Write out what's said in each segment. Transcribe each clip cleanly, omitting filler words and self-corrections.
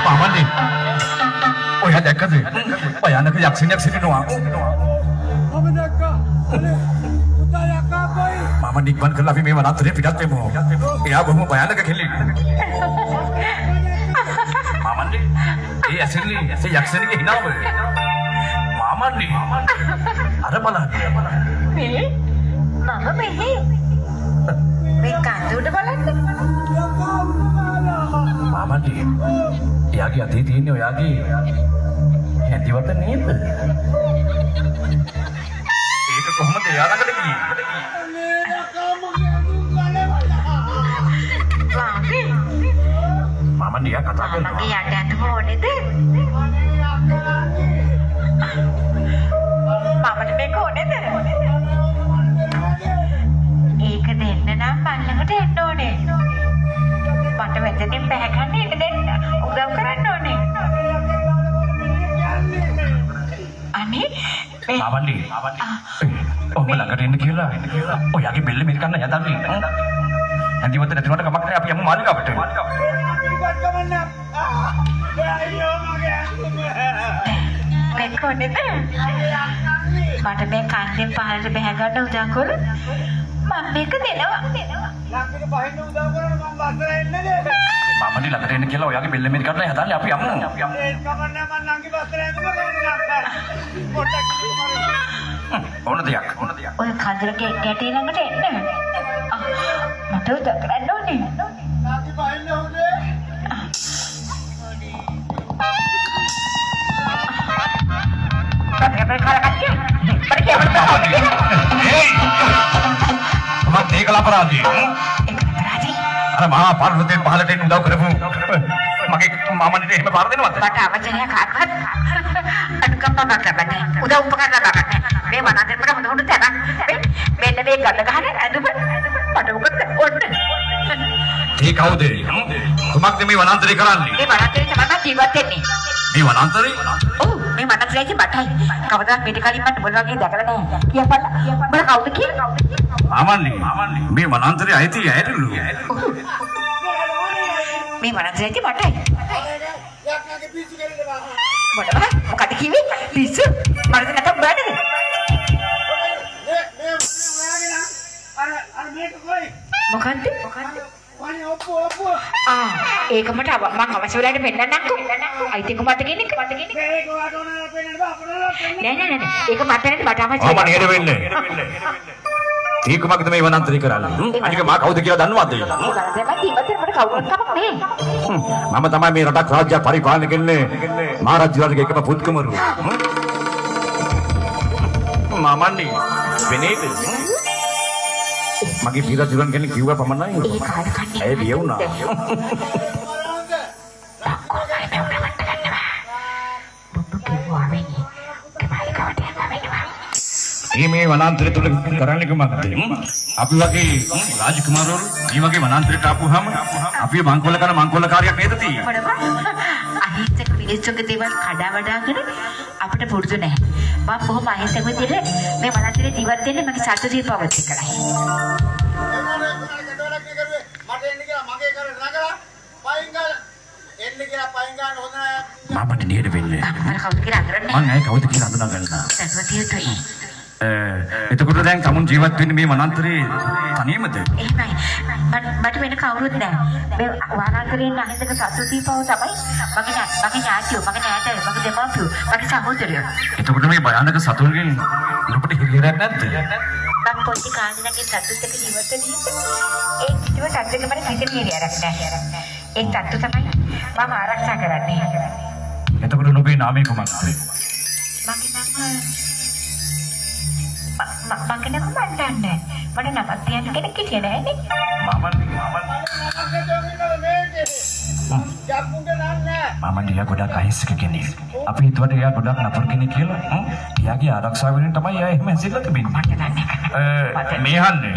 Mamandi. Oh ya dekat sih. Bayangkan ke yaksinya sini doang. Mama nikban ke labi memang nanti pidat temu. Ya bamu bayangkan ke kili. Mamandi. Asli, saya yaksini ke hina boleh. Mamandi. Ada mana? Mama mehe. Kandu udah balas. Mamandi. Yagi hati ini yagi. Henti waktu ni. Itu kohmat ya anak lagi. Mama dia katakan. Mama dia ada tuh itu. Mama dia beko itu. ඒක දෙන්න නම් මල්ලකට එන්න ඕනේ. මට මෙතනින් බැහැගන්න ඒක දෙන්න. උදව් කරන්න ඕනේ. අනේ Mamandi. Oh melanggar ini kira. Oh yagi beli milik kan ya tadi. Nanti waktu nanti kamu makan apa yang mau makan betul. බෙකෝ නේද? මට මේ කන්දෙන් පහළට බැහැගන්න උදව් කළොත් මම මේක දෙනවා. ළඟට බහින්න උදව් කරන මම බස්සර එන්නද? Mamandi langgar ini kira. Oh yagi beli milik kan ya tadi apa yang mau. ඒ කමන්න මම ළඟ බස්සර ඇඳුම ගන්න. පොඩ්ඩක් ඕන දෙයක්. ඔය කඳුරගේ ගැටේ ළඟට එන්න. මට උදව් කරන්න ඕනේ. ළඟ බහින්න උදේ. Mak dia kelapar aja. Ada mah parlotin pahalatin udah kerbu. Makai mama ni deh, parlotin wat. මට අවචනයක් අහන්න. අනුකම්පා කරන්න. උදව් උපකාර කරන්න. මේ මනන්තර මට හොඳ හොඳ තැනක්. මෙන්න මේ ගඳ ගහන ඇඳුම මට උකට ඔන්න. Dia kau deh. Kumak demi wanantari kerana. මේ මනන්තරේ තමයි ජීවත් වෙන්නේ. Di wanantari? ඔව් මේ මනන්තරේ බටයි. කවදාවත් පිට කලින් මට මොන වගේ දැකලා නැහැ. කියපන්න. මම කවුද කියලා? Mamandi. Me wanantari ayati ya dulu. මේ මනන්තරේ බටයි. යක්නාගේ පිස්සු කෙරෙන්න බා. මොනවා? මොකද කිව්වේ? පිස්සු. මරද නැතම් බෑනද? මේ ඔයාගෙන අර මේක කොයි? මොකන්ද? වනේ ඔප්පු. ඒක මට මම අවශ්‍ය වෙලාවට පෙන්නන්නම්කෝ. අයිතික මට කෙනෙක්. මේක ඔයාට ඕන පෙන්නන්න බා අපරාධ පෙන්නන්න. නෑ. ඒක මට නැති මට අවශ්‍ය. Aman ini benne. Dia kumak demi wanantari kerana. Adik mak kau dikira dan wat. ඒක තමයි ජීවිතේ මට කවුරුත් කමක් නෑ. Mama tamai me radak raja paripalan kenne. Maharaj jiran ke ekama put kamaru. Mamandi. Benet. Magi pira jiran kenne kiwa pamanai. ඒක කාට කන්නේ? Eh dia una. Ini wanantari tu kerana kumak deh. Api lagi Rajkumar, ini lagi wanantari tapu ham. Api mangkola karena mangkola karya kaya tadi. මොනවා? අහිංසක මිනිස්සුන්ගේ දේවල් කඩා වඩා කර අපිට පුරුදු නැහැ. මම බොහොම අහිංසක විදිහට මේ මනන්තරේ ජීවත් වෙන්නේ මගේ සතුටේ පවත් එක්කලයි. මට එන්න කියලා මගේ කරේ නගලා පයින් ගාලා එන්න කියලා පයින් ගන්න හොඳ නෑ. Mama di dia benne. මම කවුද කියලා අඳුරන්නේ? Mangai kau tu kira anda nak. සතුටේ යුතුයි. Itu kudu yang kamu jiwat ini me wanantari tani mete. එහෙමයි. මට වෙන කවුරුත් නැහැ. මේ වාරාන්තරේ ඉන්න අහිංසක සතුටේ පව තමයි මගේ ඥාතියෝ, මගේ නෑදෑයෝ, මගේ දෙමව්පියෝ, මගේ සහෝදරයෝ. Itu kudu me bayanaka saturgen. Lupa dihiliran nanti. මම පොඩි කාලේ ඉඳන් සතුටක ජීවත් වෙන්නේ. ඒ කිසිම සතුටක මට කිසිම හිරියාවක් නැහැ. ඒ සතුට තමයි මම ආරක්ෂා කරන්නේ. Itu kudu nubi nami kumak. මගේ නම මන්දන්නේ. මට නමක් තියන්න කෙනෙක් හිටියේ නෑනේ. Mama ජක්කුන්ට නන්නේ. Mama dia godak kahis kekini. Apa itu ada dia godak napur kini kilo? Dia ki araksa winin tamai ya ehme sila tebin. Mehan ne.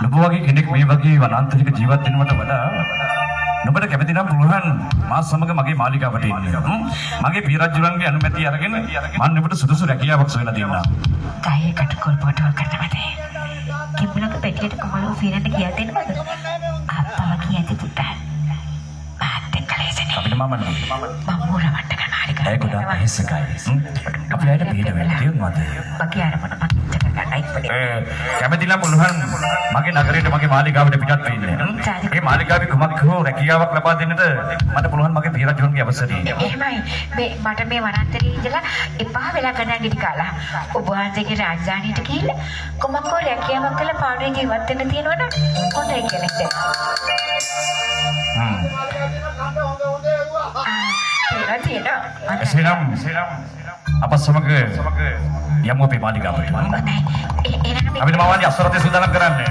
Lupa lagi kini me bagi wanantari ke jiwat ini mata wada. Nubada kepeti nam puluhan mas sama ke magi malika bati ini. Magi pira juran ke anumati aragen. Man nubada sudu sudu rakia waktu itu dia. Kaya katukul botol karena mati. Kimpulan ke petiat kemalu firan kiatin apa lagi yang itu මමනේ. මම මුරවට්ට කරනවා. ඒ ගොඩක් ඇහෙසකයි. අපි ආයෙත් පිට වෙන්න තියෙනවද? බකි අරමුණ මම ඉච්ච කරගන්නයි. කැමතිලා පුළුවන් මගේ නගරයට මගේ මාලිගාවට පිටත් වෙන්න. මේ මාලිගාවේ කුමක් හෝ රැකියාවක් ලබා දෙන්නට මට පුළුවන් මගේ පියරජුන්ගේ අවසරය. එහෙමයි. මට මේ වනාන්තරයේ ඉඳලා එපා වෙලා ගණන් ගෙඩි කාලා. ඔබ වහන්සේගේ රාජධානියට ගිහිල්ලා කුමක් හෝ රැකියාවක් කළා පාඩුවේ ඉවත් වෙන්න තියෙනවනම් හොඳයි කියලා හිතෙනවා. එසේනම් අප සමග යමු අපේ මාලිගාවට. එහෙනම් අපි මවාදී අසරතේ සූදානම් කරන්නේ.